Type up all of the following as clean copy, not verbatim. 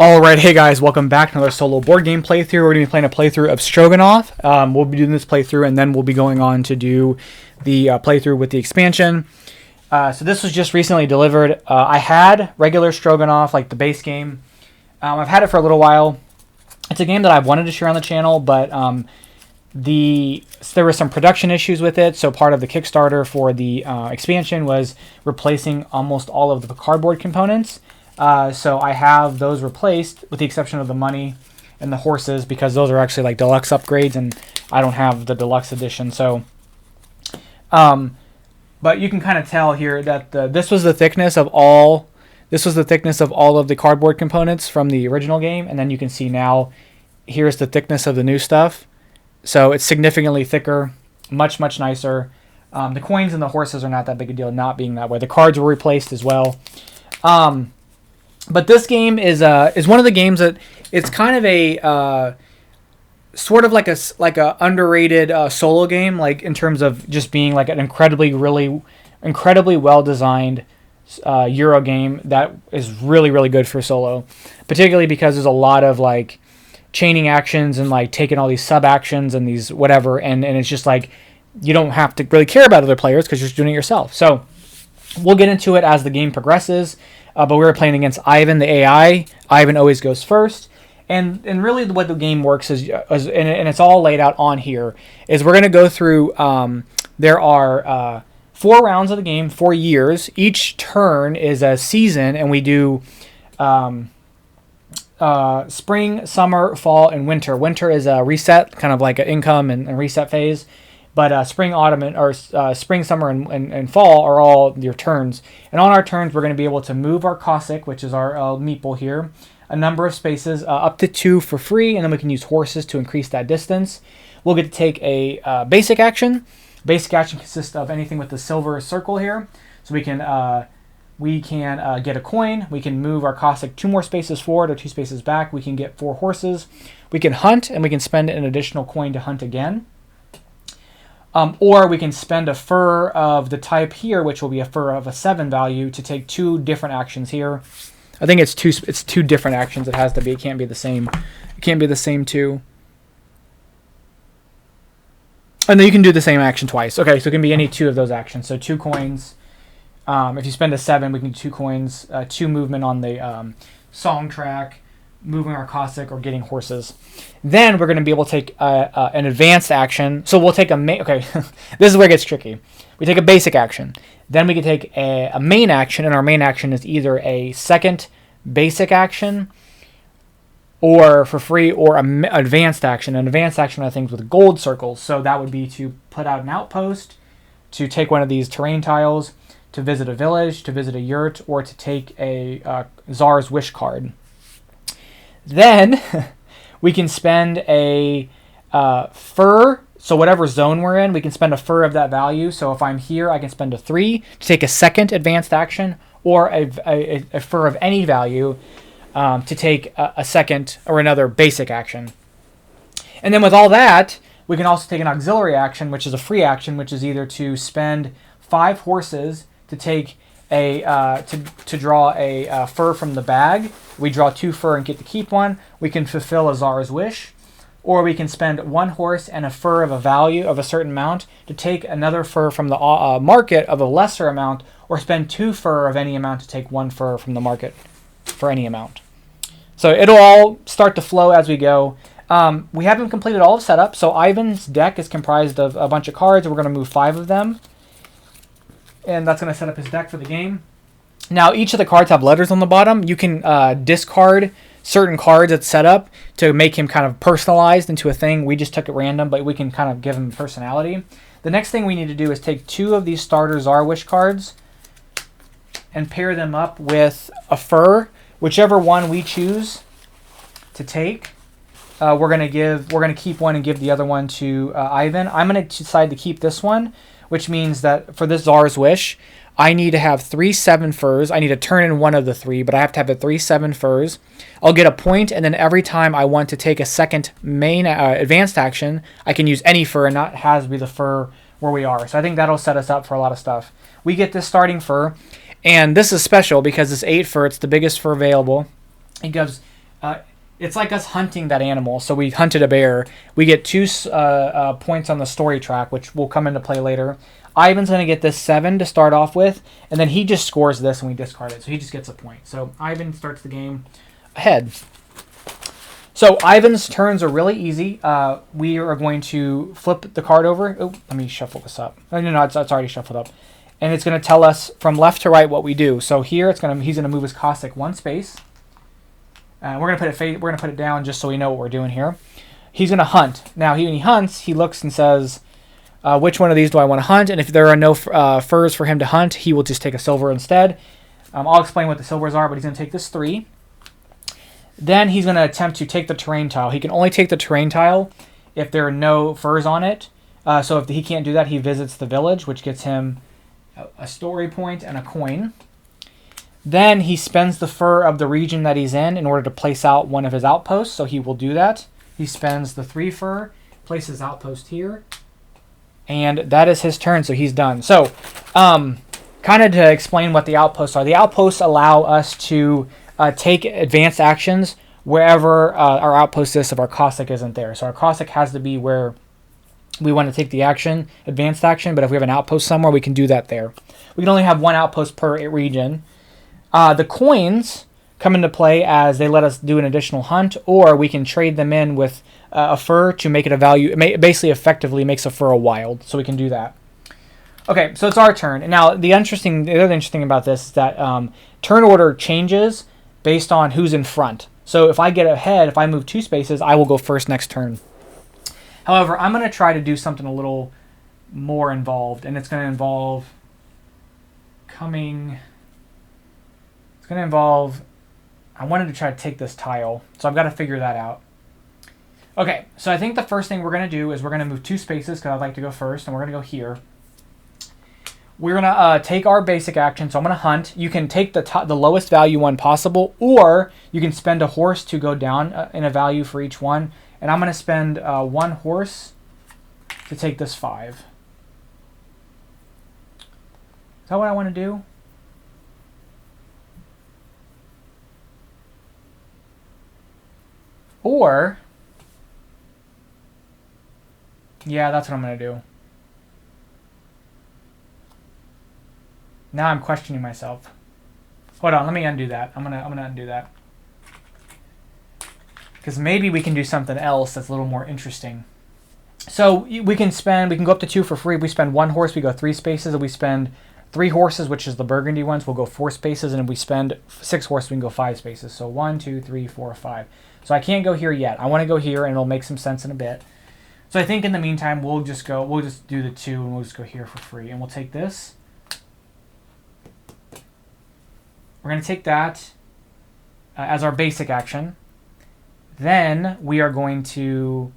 Alright, hey guys, welcome back to another solo board game playthrough. We're going to be playing a playthrough of Stroganov. We'll be doing this playthrough and then we'll be going on to do the playthrough with the expansion. So this was just recently delivered. I had regular Stroganov, like the base game. I've had it for a little while. It's a game that I've wanted to share on the channel, but there were some production issues with it, so part of the Kickstarter for the expansion was replacing almost all of the cardboard components. So I have those replaced, with the exception of the money and the horses, because those are actually like deluxe upgrades, and I don't have the deluxe edition. So, but you can kind of tell here that this was the thickness of all. This was the thickness of all of the cardboard components from the original game, and then you can see now, here's the thickness of the new stuff. So it's significantly thicker, much nicer. The coins and the horses are not that big a deal, not being that way. The cards were replaced as well. But this game is one of the games that it's kind of a sort of like a underrated solo game, like in terms of just being like an incredibly well designed Euro game that is really good for solo, particularly because there's a lot of like chaining actions and like taking all these sub actions and these whatever, and it's just like you don't have to really care about other players because you're just doing it yourself. So we'll get into it as the game progresses. But we were playing against Ivan, the AI. Ivan always goes first. And really the way the game works is and it's all laid out on here, is we're going to go through, there are 4 rounds of the game, 4 years. Each turn is a season, and we do spring, summer, fall, and winter. Winter is a reset, kind of like an income and reset phase. But spring, autumn, spring, summer, and fall are all your turns. And on our turns, we're going to be able to move our Cossack, which is our meeple here, a number of spaces, up to 2 for free, and then we can use horses to increase that distance. We'll get to take a basic action. Basic action consists of anything with the silver circle here. So we can get a coin. We can move our Cossack 2 more spaces forward or 2 spaces back. We can get 4 horses. We can hunt, and we can spend an additional coin to hunt again. Or we can spend a fur of the type here, which will be a fur of a 7 value, to take 2 different actions here. I think it's two different actions. It has to be. It can't be the same. It can't be the same 2. And then you can do the same action twice. Okay, so it can be any 2 of those actions. So 2 coins. If you spend a 7, we can do 2 coins. 2 movement on the song track, moving our Cossack, or getting horses. Then we're going to be able to take an advanced action. So we'll take okay, this is where it gets tricky. We take a basic action. Then we can take a main action, and our main action is either a second basic action, or for free, or an advanced action. An advanced action are things with gold circles. So that would be to put out an outpost, to take one of these terrain tiles, to visit a village, to visit a yurt, or to take a Tsar's Wish card. Then we can spend a fur, so whatever zone we're in, we can spend a fur of that value. So if I'm here, I can spend a 3 to take a second advanced action, or a fur of any value to take a second or another basic action. And then with all that, we can also take an auxiliary action, which is a free action, which is either to spend 5 horses to take to draw a fur from the bag. We draw 2 fur and get to keep 1. We can fulfill a Tsar's Wish, or we can spend 1 horse and a fur of a value of a certain amount to take another fur from the market of a lesser amount, or spend 2 fur of any amount to take 1 fur from the market for any amount. So it'll all start to flow as we go. We haven't completed all of setup, so Ivan's deck is comprised of a bunch of cards. We're going to move 5 of them, and that's going to set up his deck for the game. Now, each of the cards have letters on the bottom. You can discard certain cards at setup to make him kind of personalized into a thing. We just took it random, but we can kind of give him personality. The next thing we need to do is take 2 of these starter Tsar Wish cards and pair them up with a fur, whichever one we choose to take. We're going to keep one and give the other one to Ivan. I'm going to decide to keep this one, which means that for this Tsar's Wish, I need to have 3 7 furs. I need to turn in 1 of the 3, but I have to have the 3 7 furs. I'll get a point, and then every time I want to take a second main advanced action, I can use any fur and not has to be the fur where we are. So I think that'll set us up for a lot of stuff. We get this starting fur, and this is special because it's 8 fur. It's the biggest fur available. It gives it's like us hunting that animal. So we hunted a bear. We get 2 points on the story track, which will come into play later. Ivan's going to get this 7 to start off with, and then he just scores this and we discard it. So he just gets a point. So Ivan starts the game ahead. So Ivan's turns are really easy. We are going to flip the card over. Oh, let me shuffle this up. Oh, no, it's already shuffled up. And it's going to tell us from left to right what we do. So here he's going to move his Cossack 1 space. We're going to put it down just so we know what we're doing here. He's going to hunt. Now, when he hunts, he looks and says, which one of these do I want to hunt? And if there are no furs for him to hunt, he will just take a silver instead. I'll explain what the silvers are, but he's going to take this 3. Then he's going to attempt to take the terrain tile. He can only take the terrain tile if there are no furs on it. So if he can't do that, he visits the village, which gets him a story point and a coin. Then he spends the fur of the region that he's in order to place out one of his outposts, so he will do that. He spends the 3 fur, places outpost here, and that is his turn, so he's done. So, kind of to explain what the outposts are. The outposts allow us to take advanced actions wherever our outpost is if our Cossack isn't there. So our Cossack has to be where we want to take the action, advanced action, but if we have an outpost somewhere, we can do that there. We can only have 1 outpost per region. The coins come into play as they let us do an additional hunt, or we can trade them in with a fur to make it a value. It basically effectively makes a fur a wild, so we can do that. Okay, so it's our turn. And now the other interesting thing about this is that turn order changes based on who's in front. So if I get ahead, if I move 2 spaces, I will go first next turn. However, I'm going to try to do something a little more involved, and it's going to involve I wanted to try to take this tile, so I've got to figure that out. Okay, so I think the first thing we're going to do is we're going to move 2 spaces because I'd like to go first, and we're going to go here. We're going to take our basic action, so I'm going to hunt. You can take the lowest value one possible, or you can spend a horse to go down in a value for each one. And I'm going to spend 1 horse to take this 5. Is that what I want to do? Or, yeah, that's what I'm going to do. Now I'm questioning myself. Hold on, let me undo that. I'm gonna undo that. Because maybe we can do something else that's a little more interesting. So we can go up to 2 for free. If we spend 1 horse, we go 3 spaces. If we spend 3 horses, which is the burgundy ones, we'll go 4 spaces. And if we spend 6 horses, we can go 5 spaces. So 1, 2, 3, 4, 5. So I can't go here yet. I want to go here, and it'll make some sense in a bit. So I think in the meantime, we'll just do the 2, and we'll just go here for free. And we'll take this. We're going to take that as our basic action. Then we are going to...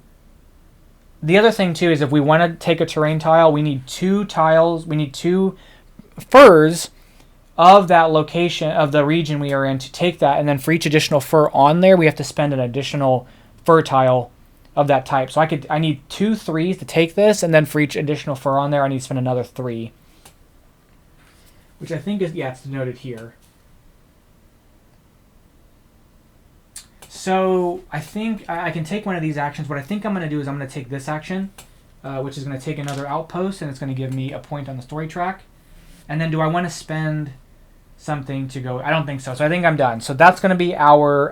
The other thing, too, is if we want to take a terrain tile, we need 2 tiles. We need 2 furs of that location, of the region we are in, to take that. And then for each additional fur on there, we have to spend an additional fur tile of that type. So I need 2 3s to take this, and then for each additional fur on there, I need to spend another 3. Which I think is, yeah, it's denoted here. So I think I can take one of these actions. What I think I'm going to do is I'm going to take this action, which is going to take another outpost, and it's going to give me a point on the story track. And then do I want to spend something to go? I don't think so. So I think I'm done. So that's going to be our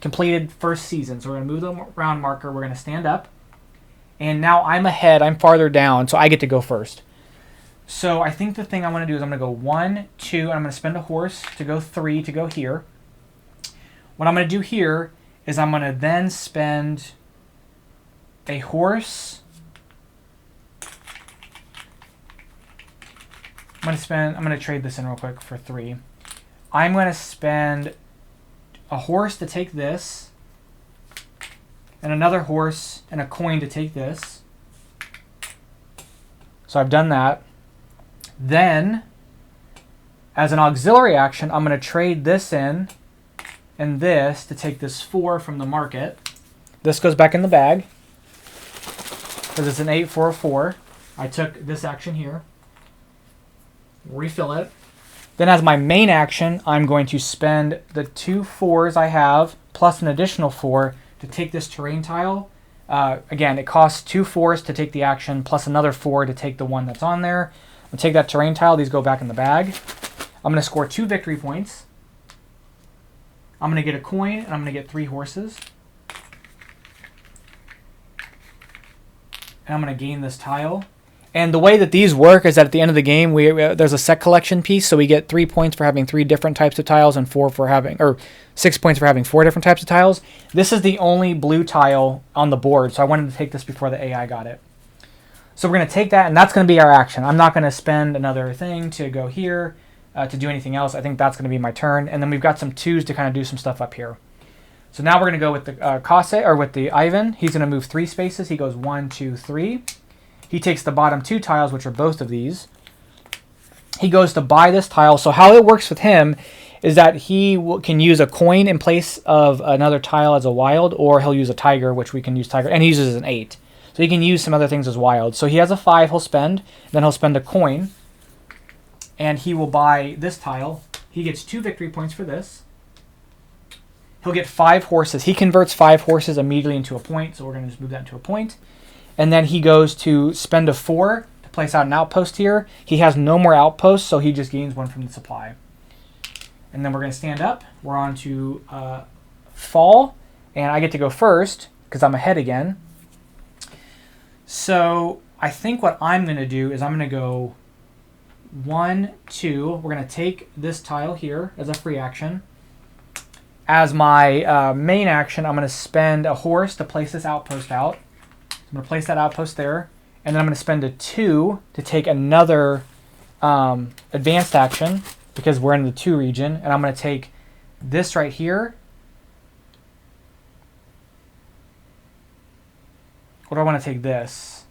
completed first season. So we're going to move the round marker. We're going to stand up. And now I'm ahead. I'm farther down, so I get to go first. So I think the thing I want to do is I'm going to go 1, 2, and I'm going to spend a horse to go 3 to go here. What I'm going to do here is I'm going to then spend a horse. I'm going to trade this in real quick for 3. I'm going to spend a horse to take this, and another horse and a coin to take this. So I've done that. Then, as an auxiliary action, I'm going to trade this in and this to take this 4 from the market. This goes back in the bag because it's an 8 for a 4. I took this action here. Refill it. Then as my main action, I'm going to spend the 2 4s I have plus an additional 4 to take this terrain tile. Again, it costs 2 4s to take the action plus another 4 to take the one that's on there. I'll take that terrain tile. These go back in the bag. I'm going to score 2 victory points. I'm going to get a coin, and I'm going to get 3 horses. And I'm going to gain this tile. And the way that these work is that at the end of the game, there's a set collection piece, so we get 3 points for having 3 different types of tiles and 4 for having, or 6 points for having 4 different types of tiles. This is the only blue tile on the board, so I wanted to take this before the AI got it. So we're going to take that, and that's going to be our action. I'm not going to spend another thing to go here to do anything else. I think that's going to be my turn, and then we've got some 2s to kind of do some stuff up here. So now we're going to go with the Kase, or with the Ivan. He's going to move 3 spaces. He goes 1, 2, 3. He takes the bottom 2 tiles, which are both of these. He goes to buy this tile. So how it works with him is that he can use a coin in place of another tile as a wild, or he'll use a tiger, which we can use tiger, and he uses an 8. So he can use some other things as wild. So he has a 5 he'll spend, then he'll spend a coin, and he will buy this tile. He gets 2 victory points for this. He'll get 5 horses. He converts 5 horses immediately into a point, so we're going to just move that into a point. And then he goes to spend a 4 to place out an outpost here. He has no more outposts, so he just gains 1 from the supply. And then we're going to stand up. We're on to fall, and I get to go first because I'm ahead again. So I think what I'm going to do is I'm going to go 1, 2. We're going to take this tile here as a free action. As my main action, I'm going to spend a horse to place this outpost out. I'm going to place that outpost there, and then I'm going to spend a 2 to take another advanced action because we're in the 2 region, and I'm going to take this right here. Or do I want to take this?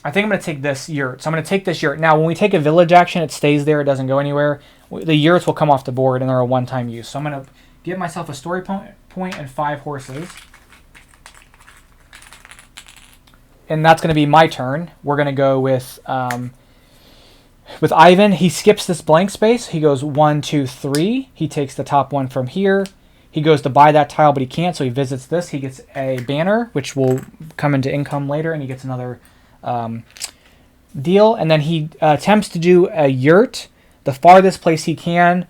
I think I'm going to take this yurt. So I'm going to take this yurt. Now, when we take a village action, it stays there. It doesn't go anywhere. The yurts will come off the board, and they're a one-time use. So I'm going to give myself a story point and 5 horses. And that's going to be my turn. We're going to go with Ivan. He skips this blank space. He goes 1, 2, 3. He takes the top one from here. He goes to buy that tile, but he can't, so he visits this. He gets a banner, which will come into income later, and he gets another deal. And then he attempts to do a yurt, the farthest place he can.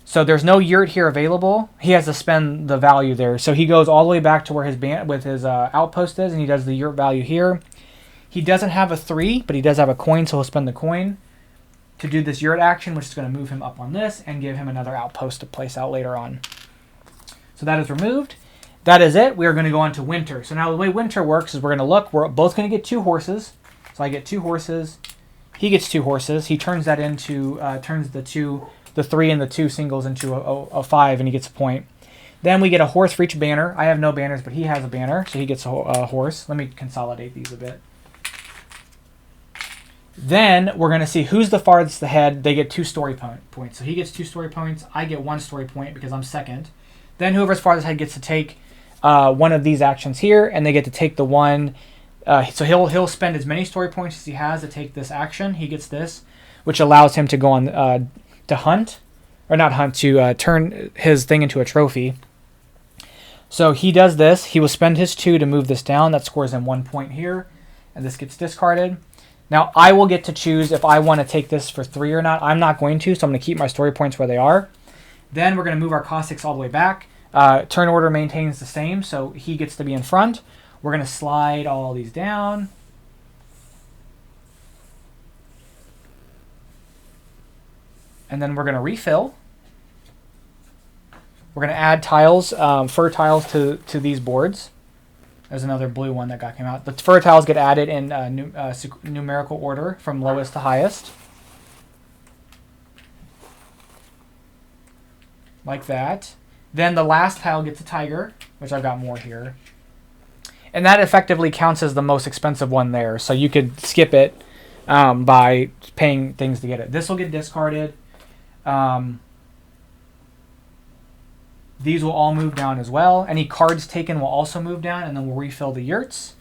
So there's no yurt here available. He has to spend the value there. So he goes all the way back to where his outpost is, and he does the yurt value here. He doesn't have a 3, but he does have a coin, so he'll spend the coin to do this yurt action, which is going to move him up on this and give him another outpost to place out later on. So that is removed. That is it. We are going to go on to winter. So now the way winter works is we're going to look. We're both going to get 2 horses. So I get 2 horses. He gets 2 horses. He turns that into, turns the 3 and the 2 singles into a 5, and he gets a point. Then we get a horse for each banner. I have no banners, but he has a banner, so he gets a horse. Let me consolidate these a bit. Then we're going to see who's the farthest ahead. They get 2 story points. So he gets 2 story points. I get 1 story point because I'm second. Then whoever's farthest ahead gets to take one of these actions here, and they get to take the one. So he'll spend as many story points as he has to take this action. He gets this, which allows him to go on to hunt, or not hunt, to turn his thing into a trophy. So he does this. He will spend his 2 to move this down. That scores him 1 point here, and this gets discarded. Now I will get to choose if I want to take this for 3 or not. I'm not going to, so I'm going to keep my story points where they are. Then we're going to move our Cossacks all the way back. Turn order maintains the same, so he gets to be in front. We're going to slide all these down. And then we're going to refill. We're going to add tiles, fur tiles to these boards. There's another blue one that came out. The fur tiles get added in numerical order from lowest to highest. Like that. Then the last tile gets a tiger, which I've got more here. And that effectively counts as the most expensive one there. So you could skip it by paying things to get it. This will get discarded. These will all move down as well. Any cards taken will also move down, and then we'll refill the yurts,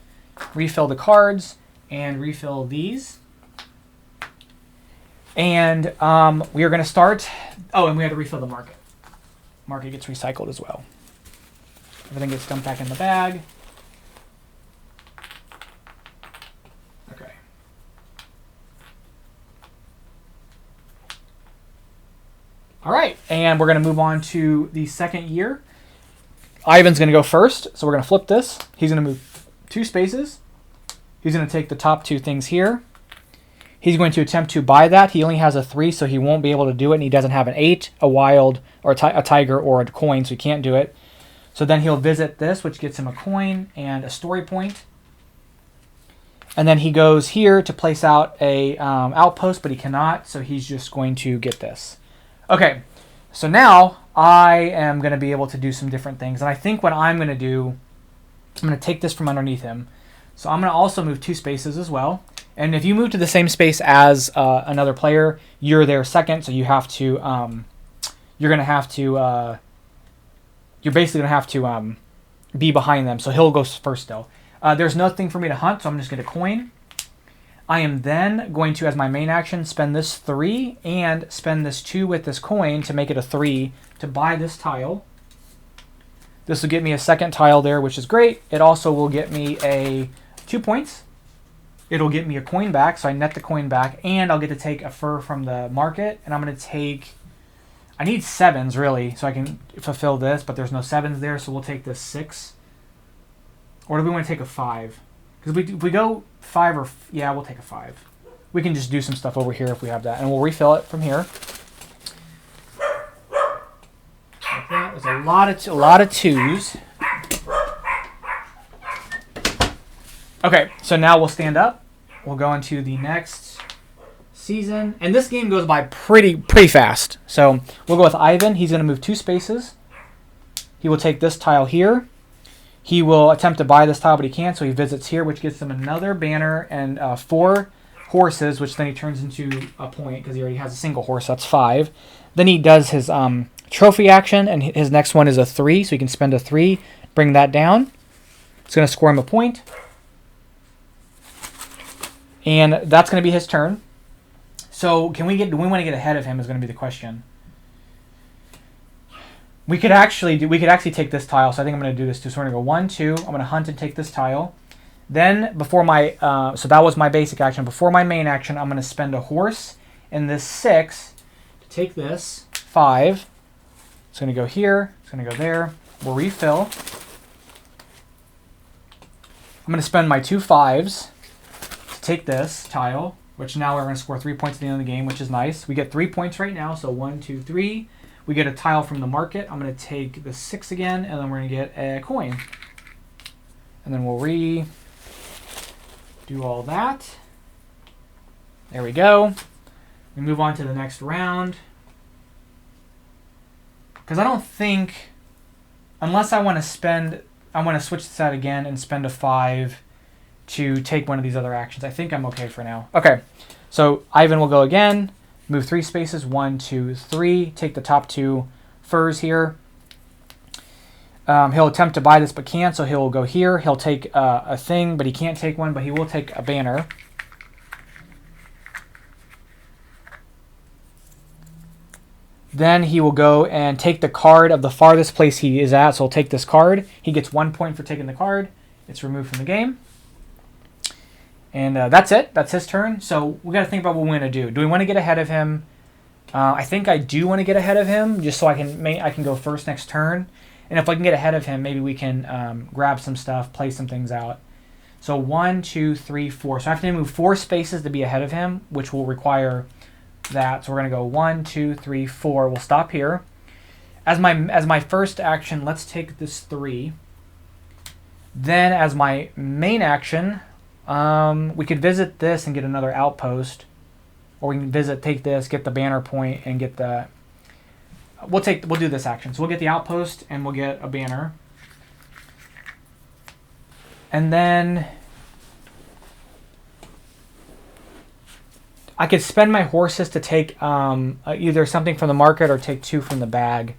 refill the cards, and refill these. And we are going to start. Oh, and we had to refill the market. Market gets recycled as well. Everything gets dumped back in the bag. Okay. All right, and we're going to move on to the second year. Ivan's going to go first, so we're going to flip this. He's going to move 2 spaces. He's going to take the top 2 things here. He's going to attempt to buy that. He only has a 3, so he won't be able to do it, and he doesn't have an 8, a wild, or a tiger, or a coin, so he can't do it. So then he'll visit this, which gets him a coin and a story point. And then he goes here to place out a outpost, but he cannot, so he's just going to get this. Okay, so now I am going to be able to do some different things. And I think what I'm going to do, I'm going to take this from underneath him. So I'm going to also move 2 spaces as well. And if you move to the same space as another player, you're there second, so you have to, you're basically going to have to be behind them. So he'll go first still. There's nothing for me to hunt, so I'm just going to coin. I am then going to, as my main action, spend this 3 and spend this 2 with this coin to make it a 3 to buy this tile. This will get me a second tile there, which is great. It also will get me 2 points. It'll get me a coin back, so I net the coin back, and I'll get to take a fur from the market, and I'm going to take... I need 7s, really, so I can fulfill this, but there's no 7s there, so we'll take this 6. Or do we want to take a 5? Because if we go 5 or... Yeah, we'll take a 5. We can just do some stuff over here if we have that, and we'll refill it from here. Like that. There's a lot of 2s. Okay, so now we'll stand up. We'll go into the next season. And this game goes by pretty fast. So we'll go with Ivan. He's going to move 2 spaces. He will take this tile here. He will attempt to buy this tile, but he can't, so he visits here, which gives him another banner and 4 horses, which then he turns into a point because he already has a single horse. That's 5. Then he does his trophy action, and his next one is a 3, so he can spend a 3, bring that down. It's going to score him a point. And that's going to be his turn. So do we want to get ahead of him is going to be the question. We could actually take this tile, so I think I'm going to do this too. So we're going to go 1, 2. I'm going to hunt and take this tile. Then before my so that was my basic action. Before my main action, I'm going to spend a horse in this 6 to take this 5. It's going to go here. It's going to go there. We'll refill. I'm going to spend my 2 5s to take this tile, which now we're going to score 3 points at the end of the game, which is nice. We get 3 points right now, so 1, 2, 3. We get a tile from the market. I'm going to take the 6 again, and then we're going to get a coin. And then we'll do all that. There we go. We move on to the next round. Because I don't think, unless I want to switch this out again and spend a 5 to take one of these other actions. I think I'm okay for now. Okay, so Ivan will go again. Move 3 spaces, 1, 2, 3. Take the top 2 furs here. He'll attempt to buy this but can't, so he'll go here. He'll take a thing, but he can't take one, but he will take a banner. Then he will go and take the card of the farthest place he is at, so he'll take this card. He gets 1 point for taking the card. It's removed from the game. And that's it. That's his turn. So we got to think about what we want to do. Do we want to get ahead of him? I think I do want to get ahead of him, just so I can go first next turn. And if I can get ahead of him, maybe we can grab some stuff, play some things out. So 1, 2, 3, 4. So I have to move 4 spaces to be ahead of him, which will require that. So we're going to go 1, 2, 3, 4. We'll stop here. As my first action, let's take this 3. Then as my main action, we could visit this and get another outpost, or we can take this, get the banner point, and get the. We'll do this action. So we'll get the outpost and we'll get a banner, and then I could spend my horses to take either something from the market or take 2 from the bag.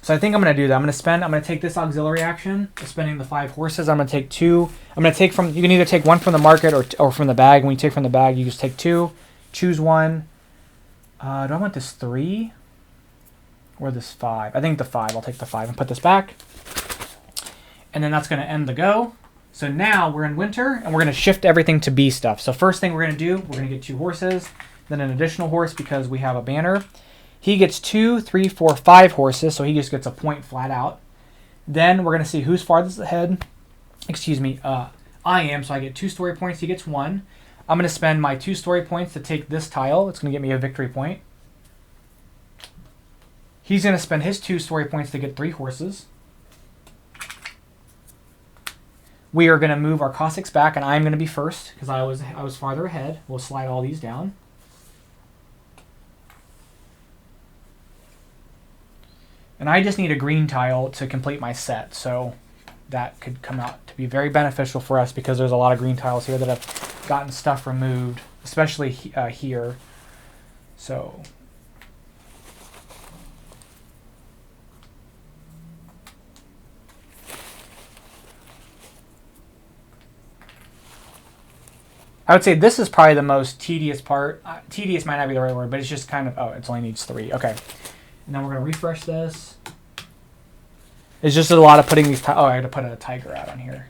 So I think I'm going to do that. I'm going to take this auxiliary action, spending the 5 horses. I'm going to take 2. I'm going to take from, you can either take 1 from the market or from the bag. When you take from the bag, you just take 2 choose one. Do I want this 3 or this 5? I think the 5. I'll take the 5 and put this back. And then that's going to end the go. So now we're in winter, and we're going to shift everything to B stuff. So first thing we're going to do, we're going to get 2 horses, then an additional horse because we have a banner. He gets 2, 3, 4, 5 horses, so he just gets a point flat out. Then we're going to see who's farthest ahead. Excuse me, I am, so I get 2 story points. He gets 1. I'm going to spend my 2 story points to take this tile. It's going to get me a victory point. He's going to spend his 2 story points to get 3 horses. We are going to move our Cossacks back, and I'm going to be first because I was farther ahead. We'll slide all these down. And I just need a green tile to complete my set, so that could come out to be very beneficial for us because there's a lot of green tiles here that have gotten stuff removed, especially here. So I would say this is probably the most tedious part. Tedious might not be the right word, but it's just kind of, oh, it only needs 3. Okay. And then we're going to refresh this. It's just a lot of putting these, oh, I had to put a tiger out on here.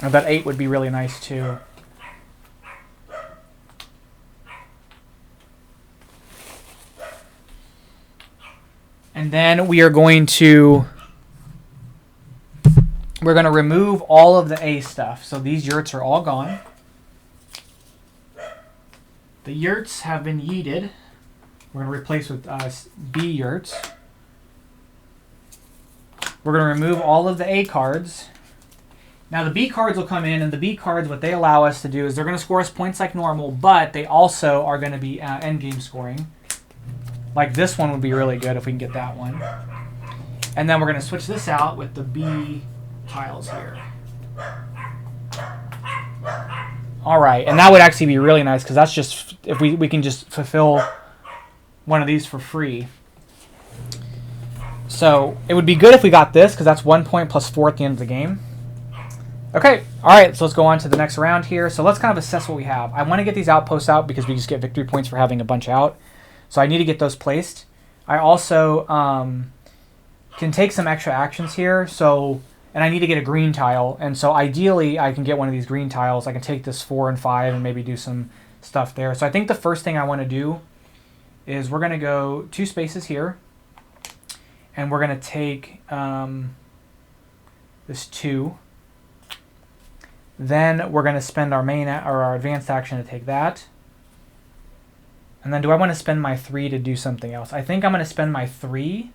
And that 8 would be really nice too. And then we are going to remove all of the A stuff. So these yurts are all gone. The yurts have been yeeted. We're going to replace with B yurts. We're going to remove all of the A cards. Now the B cards will come in, and the B cards, what they allow us to do is they're going to score us points like normal, but they also are going to be endgame scoring. Like this one would be really good if we can get that one. And then we're going to switch this out with the B tiles here. All right, and that would actually be really nice because that's just, if we can just fulfill one of these for free. So it would be good if we got this because that's 1 point plus 4 at the end of the game. Okay, all right, so let's go on to the next round here. So let's kind of assess what we have. I want to get these outposts out because we just get victory points for having a bunch out. So I need to get those placed. I also can take some extra actions here. So, and I need to get a green tile. And so ideally, I can get one of these green tiles. I can take this 4 and 5 and maybe do some stuff there. So I think the first thing I want to do is we're going to go 2 spaces here. And we're going to take this 2. Then we're going to spend our main or our advanced action to take that. And then do I want to spend my 3 to do something else? I think I'm going to spend my 3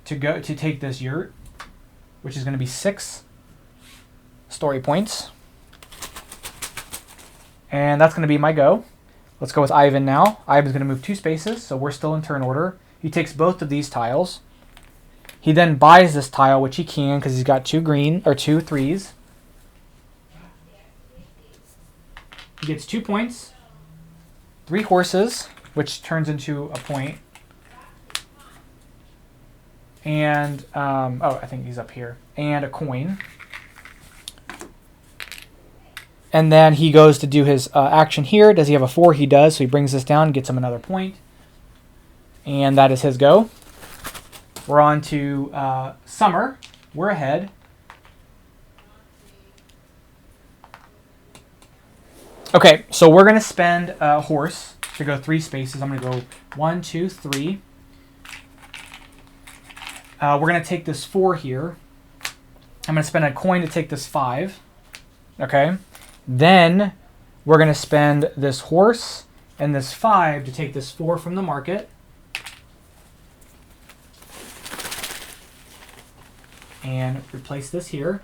to take this yurt, which is going to be 6 story points. And that's going to be my go. Let's go with Ivan now. Ivan's going to move 2 spaces, so we're still in turn order. He takes both of these tiles. He then buys this tile, which he can because he's got 2 green or 2 3s. He gets 2 points, 3 horses, which turns into a point. And, oh, I think he's up here. And a coin. And then he goes to do his action here. Does he have a 4? He does. So he brings this down, gets him another point. And that is his go. We're on to summer. We're ahead. Okay, so we're going to spend a horse to go 3 spaces. I'm going to go 1, 2, 3. We're going to take this 4 here. I'm going to spend a coin to take this 5. Okay. Then we're going to spend this horse and this 5 to take this 4 from the market. And replace this here.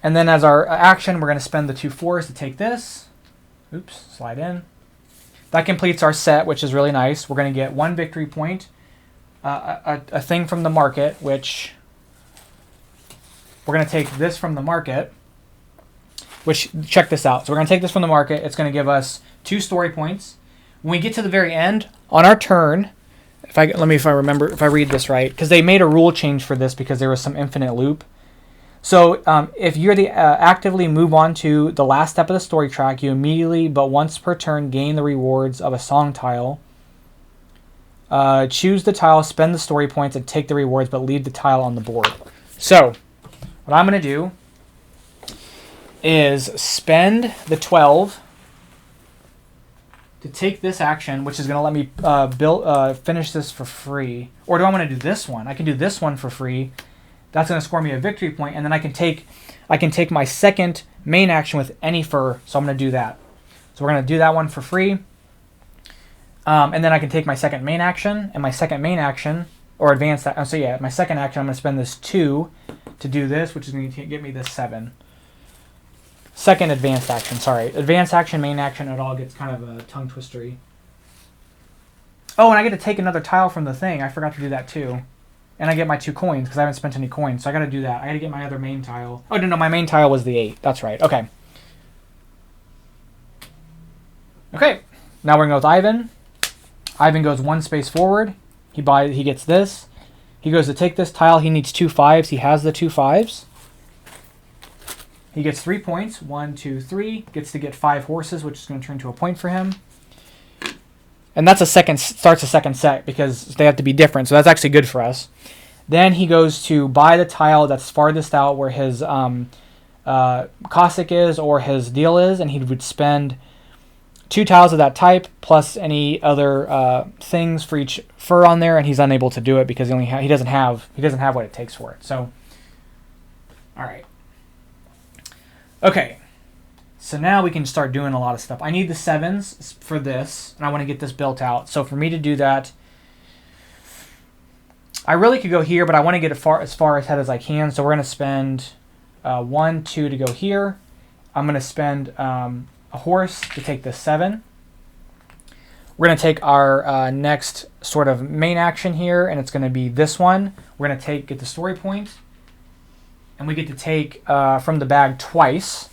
And then as our action, we're going to spend the 2 4s to take this. Oops, slide in. That completes our set, which is really nice. We're going to get 1 victory point, a thing from the market, which we're going to take this from the market, which, check this out. So we're going to take this from the market. It's going to give us 2 story points. When we get to the very end, on our turn, if I read this right, because they made a rule change for this because there was some infinite loop. So if you're actively move on to the last step of the story track, you immediately, but once per turn, gain the rewards of a song tile. Choose the tile, spend the story points, and take the rewards, but leave the tile on the board. So what I'm going to do is spend the 12 to take this action, which is going to let me finish this for free. Or do I want to do this one? I can do this one for free. That's going to score me a victory point, and then I can take my second main action with any fur, so I'm going to do that. So we're going to do that one for free. And then I can take my second main action, and my second main action, or advance that. So yeah, my second action, I'm going to spend this 2 to do this, which is going to get me this 7. Second advanced action, sorry. Advanced action, main action, it all gets kind of a tongue twistery. Oh, and I get to take another tile from the thing. I forgot to do that too. And I get my 2 coins because I haven't spent any coins. So I got to do that. I got to get my other main tile. Oh, no, my main tile was the 8. That's right. Okay. Okay. Now we're going to go with Ivan. Ivan goes 1 space forward. He gets this. He goes to take this tile. He needs 2 5s. He has the 2 5s. He gets 3 points. 1, 2, 3. Gets to get 5 horses, which is going to turn to a point for him. And that's starts a second set because they have to be different. So that's actually good for us. Then he goes to buy the tile that's farthest out where his Cossack is or his deal is, and he would spend 2 tiles of that type plus any other things for each fur on there, and he's unable to do it because he doesn't have what it takes for it. So, all right, okay. So now we can start doing a lot of stuff. I need the 7s for this, and I want to get this built out. So for me to do that, I really could go here, but I want to get as far ahead as I can. So we're going to spend 1, 2 to go here. I'm going to spend a horse to take the 7. We're going to take our next sort of main action here, and it's going to be this one. We're going to get the story point, and we get to take from the bag twice.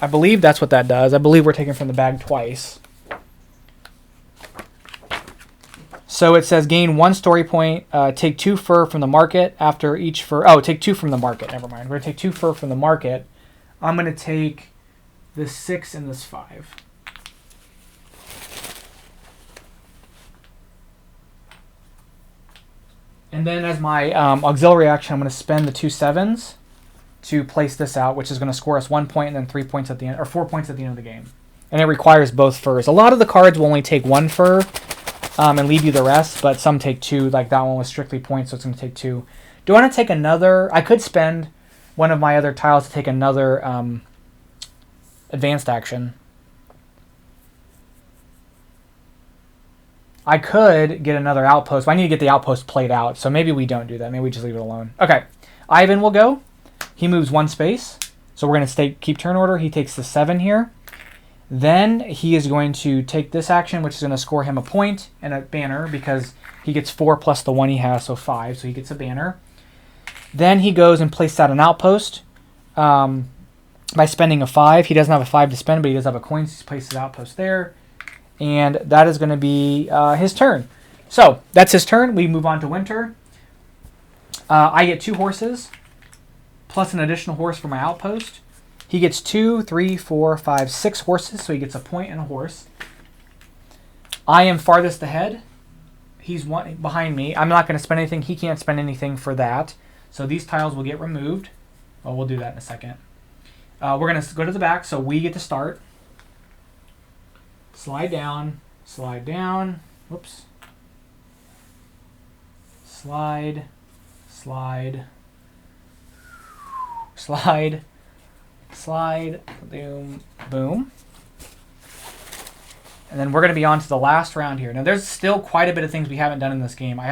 I believe that's what that does. I believe we're taking from the bag twice. So it says gain 1 story point, take 2 fur from the market after each fur. Oh, take 2 from the market. Never mind. We're going to take 2 fur from the market. I'm going to take this 6 and this 5. And then as my auxiliary action, I'm going to spend the 2 7s to place this out, which is going to score us 1 point and then 3 points at the end, or 4 points at the end of the game. And it requires both furs. A lot of the cards will only take 1 fur and leave you the rest, but some take 2. Like that one was strictly points, so it's going to take 2. Do I want to take another? I could spend one of my other tiles to take another advanced action. I could get another outpost, but I need to get the outpost played out, so maybe we don't do that. Maybe we just leave it alone. Okay, Ivan will go. He moves 1 space, so we're going to keep turn order. He takes the 7 here. Then he is going to take this action, which is going to score him a point and a banner because he gets 4 plus the 1 he has, so 5, so he gets a banner. Then he goes and places out an outpost by spending a 5. He doesn't have a 5 to spend, but he does have a coin, so he places an outpost there. And that is going to be his turn. So that's his turn. We move on to winter. I get 2 horses plus an additional horse for my outpost. He gets 2, 3, 4, 5, 6 horses, so he gets a point and a horse. I am farthest ahead. He's one behind me. I'm not going to spend anything. He can't spend anything for that. So these tiles will get removed. Well, we'll do that in a second. We're going to go to the back, so we get to start. Slide down, slide down. Whoops. Slide, slide, slide, slide, boom, boom. And then we're going to be on to the last round here. Now, there's still quite a bit of things we haven't done in this game. We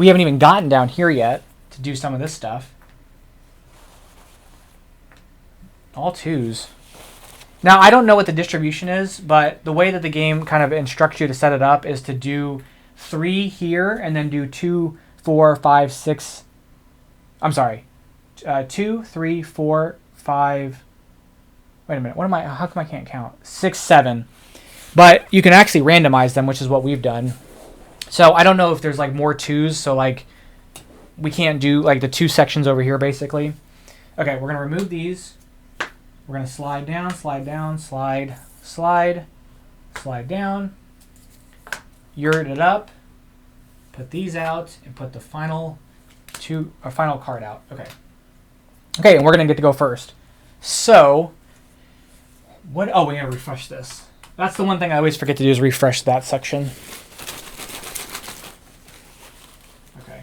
haven't even gotten down here yet to do some of this stuff. All 2s. Now, I don't know what the distribution is, but the way that the game kind of instructs you to set it up is to do 3 here and then do 2, 4, 5, 6. I'm sorry. 2, 3, 4, 5. Wait a minute. How come I can't count? 6, 7. But you can actually randomize them, which is what we've done. So I don't know if there's like more twos, so like we can't do like the two sections over here basically. Okay, we're gonna remove these. We're gonna slide down, slide down, slide, slide, slide down. Yurt it up. Put these out and put the final card out. Okay. Okay, and we're gonna get to go first. So what? Oh, we gotta refresh this. That's the one thing I always forget to do is refresh that section. Okay.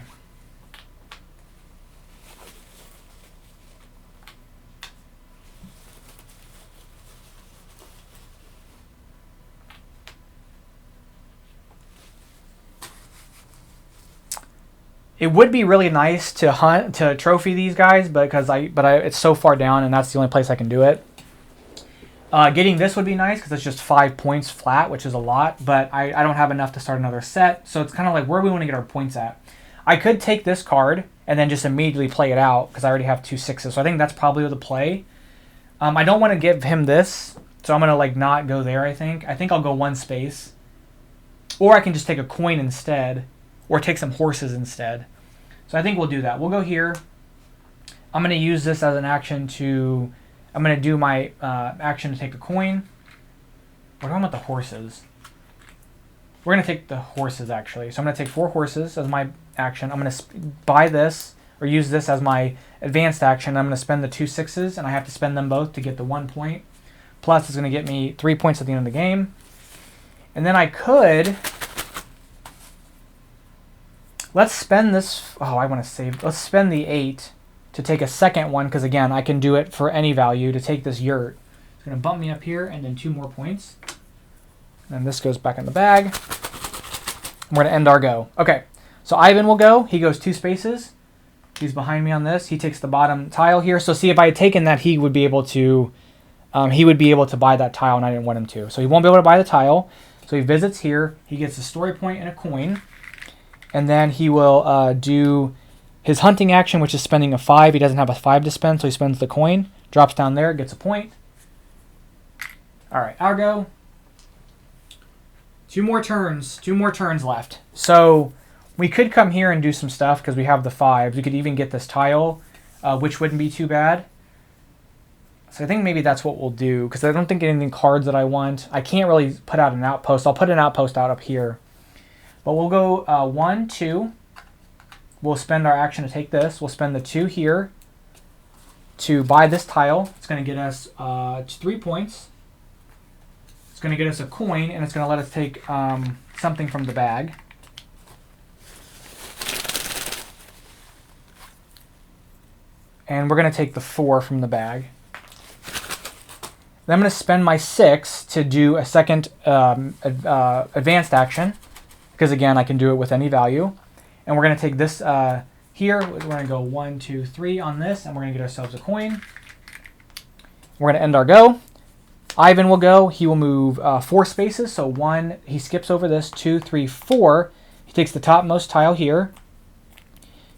It would be really nice to trophy these guys, but it's so far down, and that's the only place I can do it. Getting this would be nice because it's just 5 points flat, which is a lot, but I don't have enough to start another set, so it's kind of like where we want to get our points at. I could take this card and then just immediately play it out because I already have 2 6s, so I think that's probably the play. I don't want to give him this, so I'm going to like not go there, I think. I think I'll go 1 space. Or I can just take a coin instead, or take some horses instead. So I think we'll do that. We'll go here. I'm going to use this as an action to... I'm going to do my action to take a coin. We're talking about the horses. We're going to take the horses, actually. So I'm going to take 4 horses as my action. I'm going to buy this, or use this as my advanced action. I'm going to spend the 2 6s, and I have to spend them both to get the 1 point. Plus, it's going to get me 3 points at the end of the game. And then I could... Let's spend this... Oh, I want to save... Let's spend the 8 to take a second one, because again, I can do it for any value to take this yurt. It's going to bump me up here, and then 2 more points. And this goes back in the bag. We're going to end our go. Okay, so Ivan will go. He goes 2 spaces. He's behind me on this. He takes the bottom tile here. So see, if I had taken that, he would be able to buy that tile, and I didn't want him to. So he won't be able to buy the tile. So he visits here. He gets a story point and a coin. And then he will do his hunting action, which is spending a 5. He doesn't have a 5 to spend, so he spends the coin. Drops down there, gets a point. All right, our go. 2 more turns. 2 more turns left. So we could come here and do some stuff because we have the 5. We could even get this tile, which wouldn't be too bad. So I think maybe that's what we'll do because I don't think anything cards that I want. I can't really put out an outpost. I'll put an outpost out up here. But we'll go 1, 2. We'll spend our action to take this. We'll spend the 2 here to buy this tile. It's going to get us 3 points. It's going to get us a coin, and it's going to let us take something from the bag. And we're going to take the 4 from the bag. Then I'm going to spend my 6 to do a second advanced action. Because again, I can do it with any value. And we're going to take this here. We're going to go 1, 2, 3 on this. And we're going to get ourselves a coin. We're going to end our go. Ivan will go. He will move 4 spaces. So 1, he skips over this. 2, 3, 4. He takes the topmost tile here.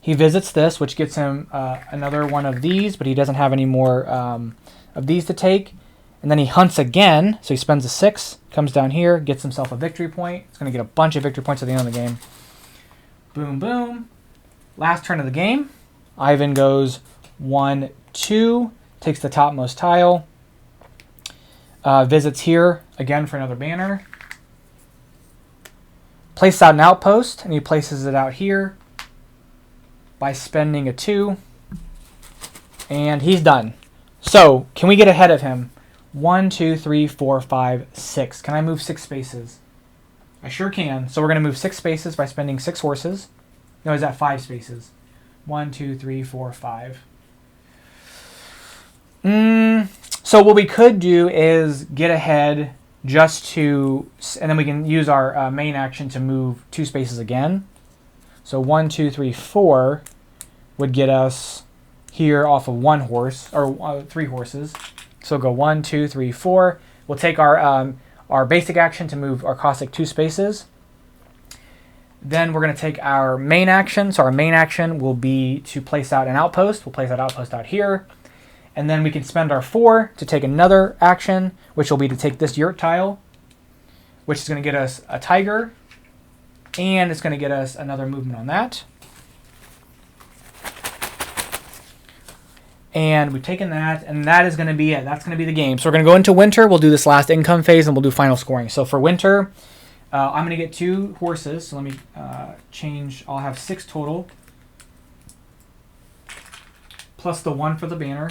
He visits this, which gets him another one of these. But he doesn't have any more of these to take. And then he hunts again. So he spends a 6. Comes down here. Gets himself a victory point. He's going to get a bunch of victory points at the end of the game. Boom, boom. Last turn of the game. Ivan goes 1, 2. Takes the topmost tile. Visits here again for another banner. Places out an outpost, and he places it out here by spending a 2. And he's done. So, can we get ahead of him? 1, 2, 3, 4, 5, 6. Can I move 6 spaces? I sure can. So we're going to move 6 spaces by spending 6 horses. No, is that 5 spaces? 1, 2, 3, 4, 5. So what we could do is get ahead just to... And then we can use our main action to move 2 spaces again. So 1, 2, 3, 4 would get us here off of 1 horse, or 3 horses. So go 1, 2, 3, 4. We'll take our basic action to move our caustic 2 spaces. Then we're going to take our main action. So our main action will be to place out an outpost. We'll place that outpost out here. And then we can spend our 4 to take another action, which will be to take this yurt tile. which is going to get us a tiger, and it's going to get us another movement on that. And we've taken that, and that is going to be it. That's going to be the game. So we're going to go into winter. We'll do this last income phase, and we'll do final scoring. So for winter, I'm going to get 2 horses. So let me change. I'll have 6 total, plus the 1 for the banner.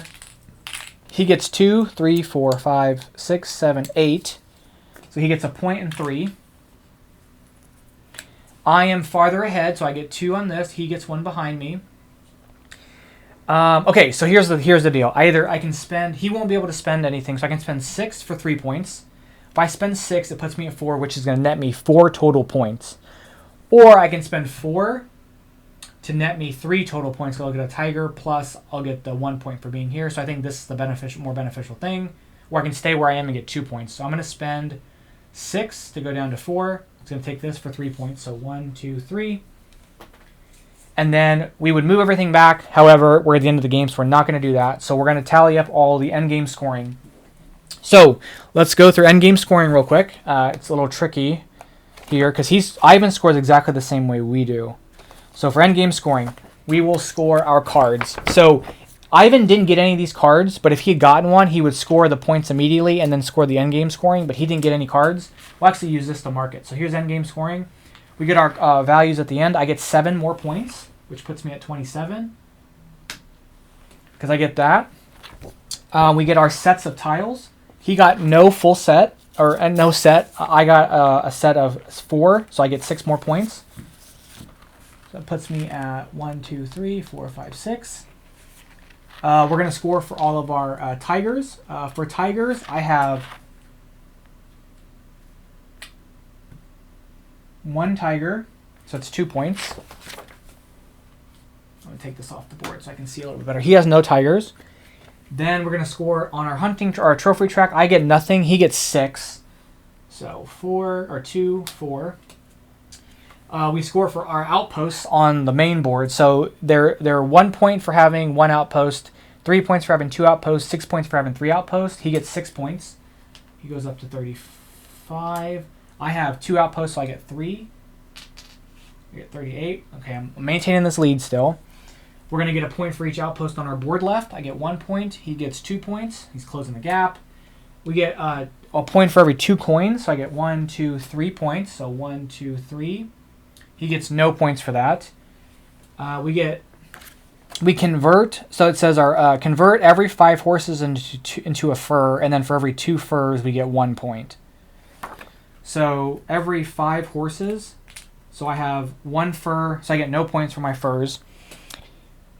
He gets 2, 3, 4, 5, 6, 7, 8. So he gets a point and 3. I am farther ahead, so I get 2 on this. He gets 1 behind me. Okay, so here's the deal. Either I can spend, he won't be able to spend anything, so I can spend 6 for 3 points. If I spend 6, it puts me at 4, which is going to net me 4 total points. Or I can spend 4 to net me 3 total points, so I'll get a tiger, plus I'll get the 1 point for being here. So I think this is the more beneficial thing. Or I can stay where I am and get 2 points. So I'm going to spend 6 to go down to 4. It's going to take this for 3 points, so 1, 2, 3. And then we would move everything back. However, we're at the end of the game, so we're not going to do that. So we're going to tally up all the endgame scoring. So let's go through endgame scoring real quick. It's a little tricky here because Ivan scores exactly the same way we do. So for endgame scoring, we will score our cards. So Ivan didn't get any of these cards, but if he had gotten one, he would score the points immediately and then score the endgame scoring, but he didn't get any cards. We'll actually use this to mark it. So here's endgame scoring. We get our values at the end. I get 7 more points, which puts me at 27. Because I get that. We get our sets of tiles. He got no full set, or no set. I got a set of 4, so I get 6 more points. So that puts me at 1, 2, 3, 4, 5, 6. We're going to score for all of our tigers. For tigers, I have 1 tiger, so it's 2 points. I'm going to take this off the board so I can see a little bit better. He has no tigers. Then we're going to score on our trophy track. I get nothing. He gets 6. So 2, 4. We score for our outposts on the main board. So they're 1 point for having 1 outpost, 3 points for having 2 outposts, 6 points for having 3 outposts. He gets 6 points. He goes up to 35. I have 2 outposts, so I get 3. I get 38. Okay, I'm maintaining this lead still. We're going to get a point for each outpost on our board left. I get 1 point. He gets 2 points. He's closing the gap. We get a point for every 2 coins. So I get 1, 2, 3 points. So 1, 2, 3. He gets no points for that. We convert. So it says our convert every 5 horses into a fur, and then for every 2 furs we get 1 point. So every 5 horses. So I have 1 fur. So I get no points for my furs.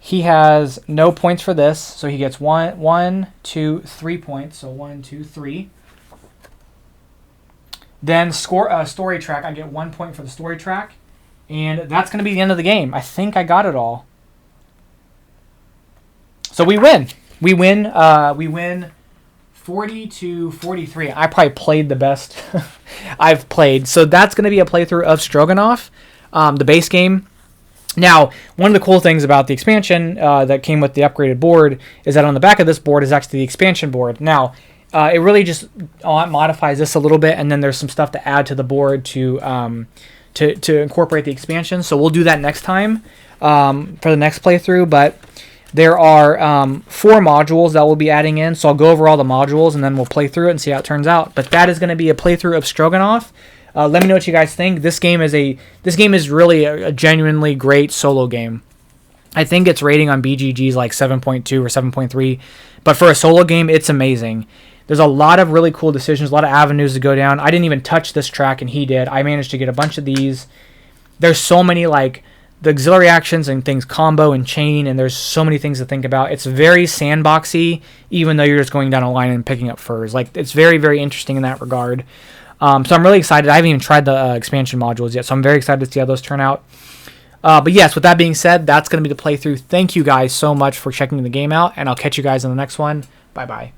He has no points for this, so he gets 1, 2, 3 points. So 1, 2, 3. Then story track. I get 1 point for the story track. And that's going to be the end of the game. I think I got it all. So we win. We win 40 to 43. I probably played the best I've played. So that's going to be a playthrough of Stroganov, the base game. Now, one of the cool things about the expansion that came with the upgraded board is that on the back of this board is actually the expansion board. Now, it really just modifies this a little bit, and then there's some stuff to add to the board to incorporate the expansion. So we'll do that next time for the next playthrough. But there are 4 modules that we'll be adding in. So I'll go over all the modules, and then we'll play through it and see how it turns out. But that is going to be a playthrough of Stroganov. Let me know what you guys think. This game is really a genuinely great solo game. I think its rating on BGG is like 7.2 or 7.3, but for a solo game, it's amazing. There's a lot of really cool decisions, a lot of avenues to go down. I didn't even touch this track, and he did. I managed to get a bunch of these. There's so many, like, the auxiliary actions and things combo and chain, and there's so many things to think about. It's very sandboxy, even though you're just going down a line and picking up furs. Like, it's very, very interesting in that regard. So I'm really excited. I haven't even tried the expansion modules yet, so I'm very excited to see how those turn out. But yes, with that being said, that's going to be the playthrough. Thank you guys so much for checking the game out, and I'll catch you guys in the next one. Bye-bye.